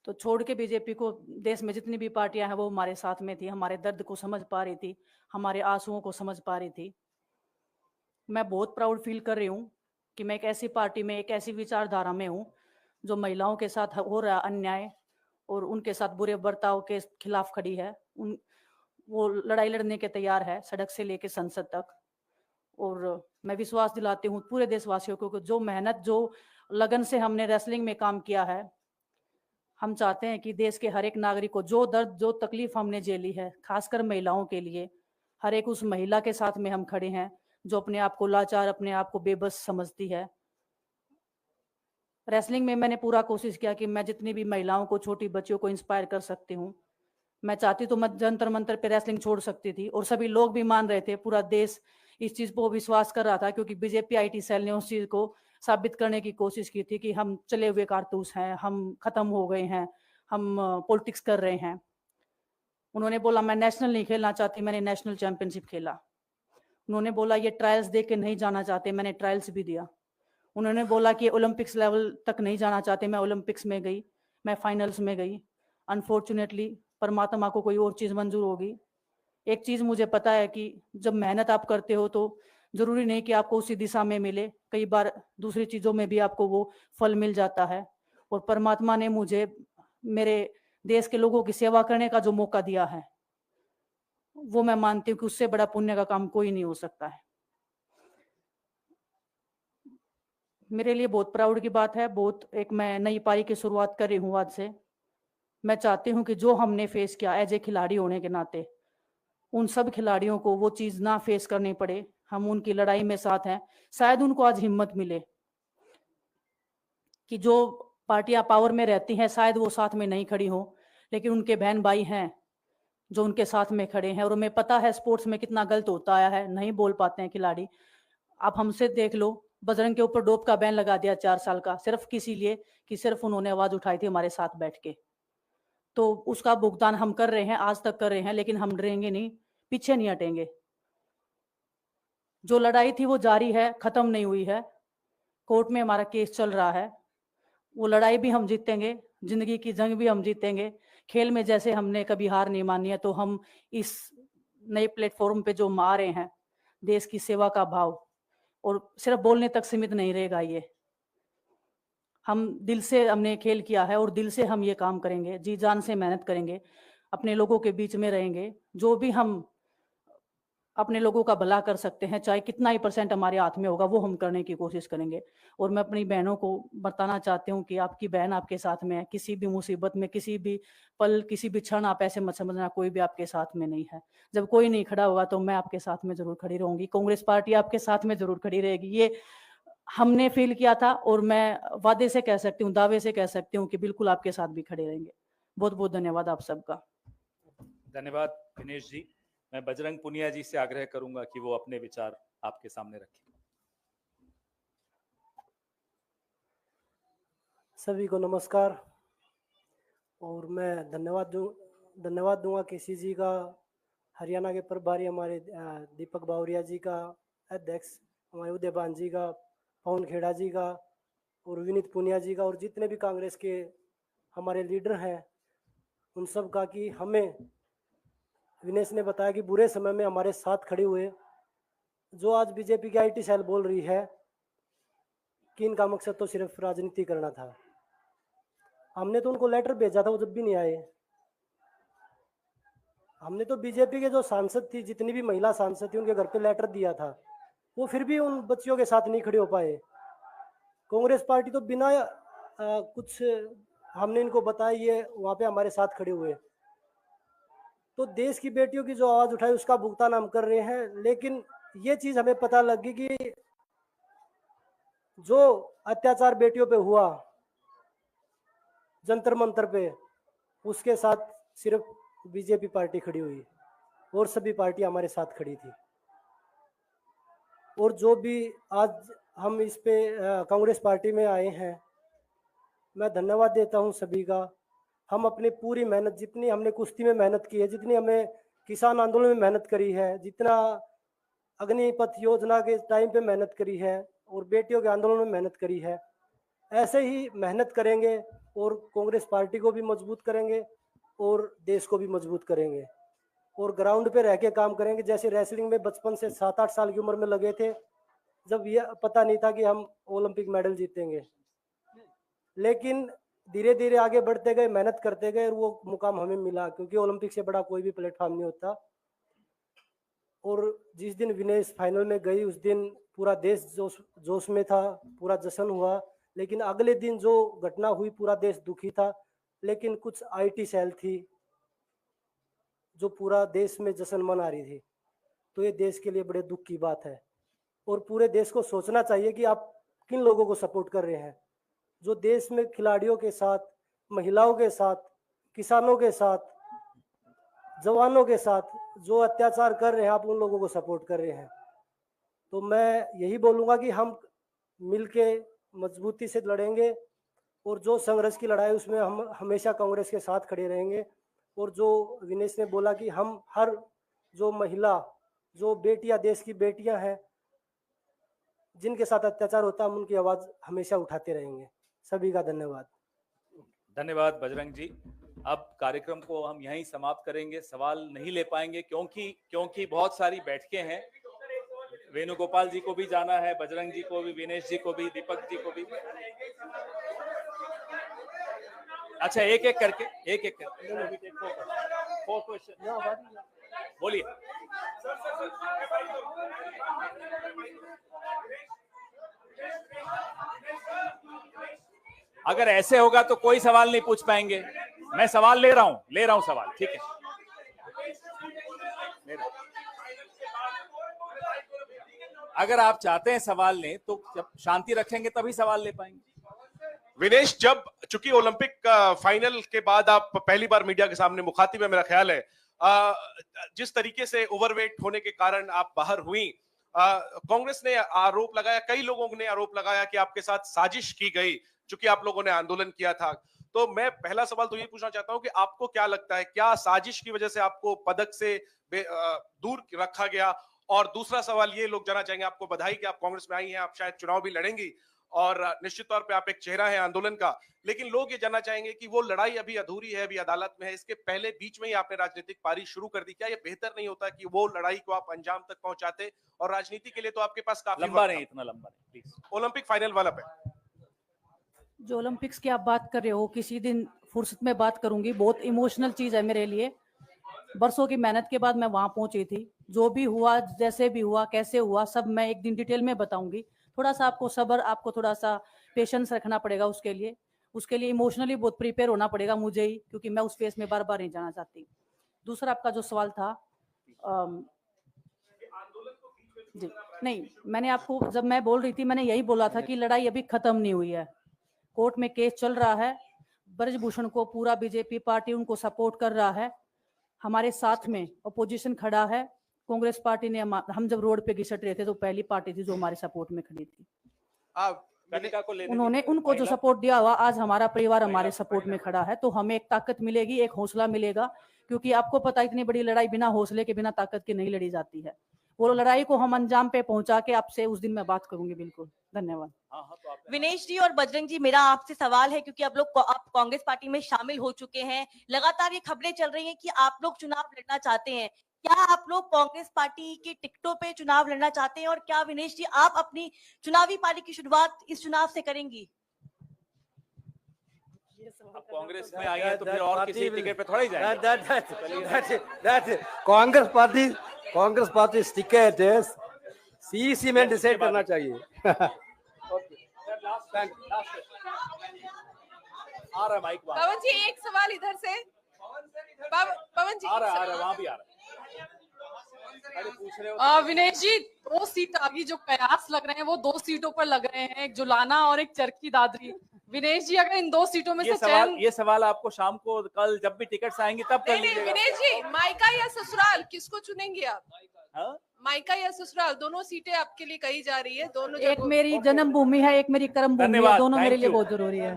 तो छोड़ के बीजेपी को देश में जितनी भी पार्टियां हैं वो हमारे साथ में थी, हमारे दर्द को समझ पा रही थी, हमारे आंसुओं को समझ पा रही थी। मैं बहुत प्राउड फील कर रही हूँ कि मैं एक ऐसी पार्टी में, एक ऐसी विचारधारा में हूँ जो महिलाओं के साथ हो रहा अन्याय और उनके साथ बुरे बर्ताव के खिलाफ खड़ी है। वो लड़ाई लड़ने के तैयार है, सड़क से लेकर संसद तक। और मैं विश्वास दिलाती हूँ पूरे देशवासियों को कि जो मेहनत, जो लगन से हमने रेसलिंग में काम किया है, हम चाहते हैं कि देश के हर एक नागरिक को जो दर्द, जो तकलीफ हमने झेली है, खासकर महिलाओं के लिए, हर एक उस महिला के साथ में हम खड़े हैं जो अपने आप को लाचार, अपने आप को बेबस समझती है। रेसलिंग में मैंने पूरा कोशिश किया कि मैं जितनी भी महिलाओं को, छोटी बच्चियों को इंस्पायर कर सकती हूँ। मैं चाहती तो मैं जंतर मंतर पे रेसलिंग छोड़ सकती थी और सभी लोग भी मान रहे थे, पूरा देश इस चीज को विश्वास कर रहा था, क्योंकि बीजेपी आईटी सेल ने उस चीज को साबित करने की कोशिश की थी कि हम चले हुए कारतूस हैं, हम खत्म हो गए हैं, हम पॉलिटिक्स कर रहे हैं। उन्होंने बोला मैं नेशनल नहीं खेलना चाहती, मैंने नेशनल चैंपियनशिप खेला। उन्होंने बोला ये ट्रायल्स दे के नहीं जाना चाहते, मैंने ट्रायल्स भी दिया। उन्होंने बोला कि ओलंपिक्स लेवल तक नहीं जाना चाहते, मैं ओलंपिक्स में गई, मैं फाइनल्स में गई। अनफॉर्चुनेटली परमात्मा को कोई और चीज़ मंजूर होगी। एक चीज़ मुझे पता है कि जब मेहनत आप करते हो तो ज़रूरी नहीं कि आपको उसी दिशा में मिले, कई बार दूसरी चीज़ों में भी आपको वो फल मिल जाता है। और परमात्मा ने मुझे मेरे देश के लोगों की सेवा करने का जो मौका दिया है, वो मैं मानती हूँ कि उससे बड़ा पुण्य का काम कोई नहीं हो सकता है। मेरे लिए बहुत प्राउड की बात है, बहुत एक मैं नई पारी की शुरुआत कर रही हूँ आज से। मैं चाहती हूँ कि जो हमने फेस किया एज ए खिलाड़ी होने के नाते, उन सब खिलाड़ियों को वो चीज़ ना फेस करनी पड़े। हम उनकी लड़ाई में साथ हैं। शायद उनको आज हिम्मत मिले कि जो पार्टियां पावर में रहती हैं शायद वो साथ में नहीं खड़ी हो, लेकिन उनके बहन भाई हैं जो उनके साथ में खड़े हैं। और उन्हें पता है स्पोर्ट्स में कितना गलत होता आया है, नहीं बोल पाते हैं खिलाड़ी। आप हमसे देख लो, बजरंग के ऊपर डोप का बैन लगा दिया 4 साल का, सिर्फ किसी लिए कि सिर्फ उन्होंने आवाज उठाई थी हमारे साथ बैठ के। तो उसका भुगतान हम कर रहे हैं, आज तक कर रहे हैं, लेकिन हम डरेंगे नहीं, पीछे नहीं हटेंगे। जो लड़ाई थी वो जारी है, खत्म नहीं हुई है। कोर्ट में हमारा केस चल रहा है, वो लड़ाई भी हम जीतेंगे, जिंदगी की जंग भी हम जीतेंगे। खेल में जैसे हमने कभी हार नहीं मानी है, तो हम इस नए प्लेटफॉर्म पे जो आ रहे हैं, देश की सेवा का भाव, और सिर्फ बोलने तक सीमित नहीं रहेगा ये। हम दिल से हमने खेल किया है और दिल से हम ये काम करेंगे, जी जान से मेहनत करेंगे, अपने लोगों के बीच में रहेंगे। जो भी हम अपने लोगों का भला कर सकते हैं, चाहे कितना ही % हमारे हाथ में होगा, वो हम करने की कोशिश करेंगे। और मैं अपनी बहनों को बताना चाहती हूँ कि आपकी बहन आपके साथ में है। किसी भी मुसीबत में, किसी भी पल, किसी भी क्षण आप ऐसे मत समझना कोई भी आपके साथ में नहीं है। जब कोई नहीं खड़ा होगा तो मैं आपके साथ में जरूर खड़ी रहूंगी, कांग्रेस पार्टी आपके साथ में जरूर खड़ी रहेगी। ये हमने फील किया था और मैं वादे से कह सकती हूँ, दावे से कह सकती हूँ कि बिल्कुल आपके साथ भी खड़े रहेंगे। बहुत बहुत धन्यवाद आप सबका। धन्यवाद दिनेश जी। मैं बजरंग पुनिया जी से आग्रह करूंगा कि वो अपने विचार आपके सामने रखें। सभी को नमस्कार। और मैं धन्यवाद दूंगा केसी जी का, हरियाणा के प्रभारी हमारे दीपक बावरिया जी का, अध्यक्ष हमारे उदयभान जी का, पवन खेड़ा जी का और विनीत पुनिया जी का, और जितने भी कांग्रेस के हमारे लीडर हैं उन सब का, कि हमें विनेश ने बताया कि बुरे समय में हमारे साथ खड़े हुए। जो आज बीजेपी की आईटी सेल बोल रही है कि इनका मकसद तो सिर्फ राजनीति करना था, हमने तो उनको लेटर भेजा था, वो जब भी नहीं आए। हमने तो बीजेपी के जो सांसद थी, जितनी भी महिला सांसद थी, उनके घर पे लेटर दिया था, वो फिर भी उन बच्चियों के साथ नहीं खड़े हो पाए। कांग्रेस पार्टी तो बिना कुछ हमने इनको बताया ये वहाँ पे हमारे साथ खड़े हुए। तो देश की बेटियों की जो आवाज़ उठाई उसका भुगतान हम कर रहे हैं। लेकिन ये चीज़ हमें पता लगी कि जो अत्याचार बेटियों पे हुआ जंतर मंतर पे, उसके साथ सिर्फ बीजेपी पार्टी खड़ी हुई और सभी पार्टी हमारे साथ खड़ी थी। और जो भी आज हम इस पे कांग्रेस पार्टी में आए हैं, मैं धन्यवाद देता हूं सभी का। हम अपनी पूरी मेहनत, जितनी हमने कुश्ती में मेहनत की है, जितनी हमें किसान आंदोलन में मेहनत करी है, जितना अग्निपथ योजना के टाइम पे मेहनत करी है और बेटियों के आंदोलन में मेहनत करी है, ऐसे ही मेहनत करेंगे। और कांग्रेस पार्टी को भी मजबूत करेंगे और देश को भी मजबूत करेंगे और ग्राउंड पे रह के काम करेंगे। जैसे रेसलिंग में बचपन से 7-8 साल की उम्र में लगे थे, जब यह पता नहीं था कि हम ओलंपिक मेडल जीतेंगे, लेकिन धीरे धीरे आगे बढ़ते गए, मेहनत करते गए और वो मुकाम हमें मिला, क्योंकि ओलंपिक से बड़ा कोई भी प्लेटफॉर्म नहीं होता। और जिस दिन विनेश फाइनल में गई उस दिन पूरा देश जोश में था, पूरा जश्न हुआ। लेकिन अगले दिन जो घटना हुई पूरा देश दुखी था, लेकिन कुछ आईटी सेल थी जो पूरा देश में जश्न मना रही थी। तो ये देश के लिए बड़े दुख की बात है और पूरे देश को सोचना चाहिए कि आप किन लोगों को सपोर्ट कर रहे हैं। जो देश में खिलाड़ियों के साथ, महिलाओं के साथ, किसानों के साथ, जवानों के साथ जो अत्याचार कर रहे हैं, आप उन लोगों को सपोर्ट कर रहे हैं। तो मैं यही बोलूँगा कि हम मिलके मजबूती से लड़ेंगे और जो संघर्ष की लड़ाई उसमें हम हमेशा कांग्रेस के साथ खड़े रहेंगे। और जो विनेश ने बोला कि हम हर जो महिला, जो बेटियां, देश की बेटियां हैं जिनके साथ अत्याचार होता है, हम उनकी आवाज़ हमेशा उठाते रहेंगे। सभी का धन्यवाद। धन्यवाद बजरंग जी। अब कार्यक्रम को हम यहीं समाप्त करेंगे, सवाल नहीं ले पाएंगे क्योंकि बहुत सारी बैठकें हैं। वेणुगोपाल जी को भी जाना है, बजरंग जी को भी, विनेश जी को भी, दीपक जी को भी। अच्छा, एक एक करके फोर क्वेश्चन बोलिए। अगर ऐसे होगा तो कोई सवाल नहीं पूछ पाएंगे। मैं सवाल ले रहा हूं सवाल, ठीक है? अगर आप चाहते हैं सवाल लें तो जब शांति रखेंगे तभी सवाल ले पाएंगे। विनेश, जब चूंकि ओलंपिक फाइनल के बाद आप पहली बार मीडिया के सामने मुखातिब है, मेरा ख्याल है जिस तरीके से ओवरवेट होने के कारण आप बाहर हुई, कांग्रेस ने आरोप लगाया, कई लोगों ने आरोप लगाया कि आपके साथ साजिश की गई, चूंकि आप लोगों ने आंदोलन किया था। तो मैं पहला सवाल तो ये पूछना चाहता हूं कि आपको क्या लगता है, क्या साजिश की वजह से आपको पदक से दूर रखा गया? और दूसरा सवाल ये लोग जानना चाहेंगे, आपको बधाई कि आप कांग्रेस में आई हैं, आप शायद चुनाव भी लड़ेंगी और निश्चित तौर पे आप एक चेहरा है आंदोलन का, लेकिन लोग ये जानना चाहेंगे कि वो लड़ाई अभी अधूरी है, अभी अदालत में है, इसके पहले बीच में ही आपने राजनीतिक पारी शुरू कर दी। क्या ये बेहतर नहीं होता कि वो लड़ाई को आप अंजाम तक पहुंचाते? और राजनीति के लिए तो आपके पास काफी लंबा नहीं, इतना लंबा नहीं प्लीज। ओलंपिक फाइनल वाला पे जो ओलंपिक्स की आप बात कर रहे हो, किसी दिन फुर्सत में बात करूंगी। बहुत इमोशनल चीज है मेरे लिए। बरसों की मेहनत के बाद मैं वहां पहुंची थी। जो भी हुआ, जैसे भी हुआ, कैसे हुआ, सब मैं एक दिन डिटेल में बताऊंगी। थोड़ा सा आपको सब्र, आपको थोड़ा सा पेशेंस रखना पड़ेगा। उसके लिए इमोशनली बहुत प्रिपेयर होना पड़ेगा मुझे ही, क्योंकि मैं उस फेस में बार बार नहीं जाना चाहती। दूसरा आपका जो सवाल था, जी नहीं, मैंने आपको जब मैं बोल रही थी, मैंने यही बोला था कि लड़ाई अभी खत्म नहीं हुई है। कोर्ट में केस चल रहा है। ब्रजभूषण को पूरा बीजेपी पार्टी उनको सपोर्ट कर रहा है। हमारे साथ में अपोजिशन खड़ा है। कांग्रेस पार्टी ने, हम जब रोड पे घिसट रहे थे तो पहली पार्टी थी जो हमारे सपोर्ट में खड़ी थी। उन्होंने, उनको जो सपोर्ट दिया हुआ, आज हमारा परिवार हमारे सपोर्ट में खड़ा है। तो हमें एक ताकत मिलेगी, एक हौसला मिलेगा, क्योंकि आपको पता है इतनी बड़ी लड़ाई बिना हौसले के, बिना ताकत के नहीं लड़ी जाती है। वो लड़ाई को हम अंजाम पे पहुंचा के आपसे उस दिन मैं बात करूंगी। बिल्कुल, धन्यवाद। विनेश जी और बजरंग जी, मेरा आपसे सवाल है, क्योंकि आप कांग्रेस पार्टी में शामिल हो चुके हैं, लगातार ये खबरें चल रही हैं कि आप लोग चुनाव लड़ना चाहते हैं। क्या आप लोग कांग्रेस पार्टी की टिकटों पे चुनाव लड़ना चाहते हैं? और क्या विनेश जी आप अपनी चुनावी पारी की शुरुआत इस चुनाव से करेंगी? अब कांग्रेस में आई है तो फिर और किसी टिकट पे थोड़ा ही जाएंगे। कांग्रेस पार्टी टिकट सीईसी में डिसाइड करना चाहिए। आ रहा माइक वहाँ। पवन जी, एक सवाल इधर से। पवन जी, आ रहा वहाँ भी आ रहा। अरे पूछ रहे हो। विनेश जी, 2 सीट अभी जो कयास लग रहे हैं वो 2 सीटों पर लग रहे हैं, एक जुलाना और एक चरखी दादरी। विनेश जी, अगर इन 2 सीटों में से ये सवाल आपको शाम को, कल जब भी टिकट्स आएंगे तब कर लीजिएगा। विनेश जी, मायका या ससुराल, किसको चुनेंगे आप? हाँ? मायका या ससुराल, दोनों सीटें आपके लिए कही जा रही है। दोनों, एक मेरी जन्मभूमि है, एक मेरी कर्म भूमि है। दोनों मेरे लिए बहुत जरूरी है।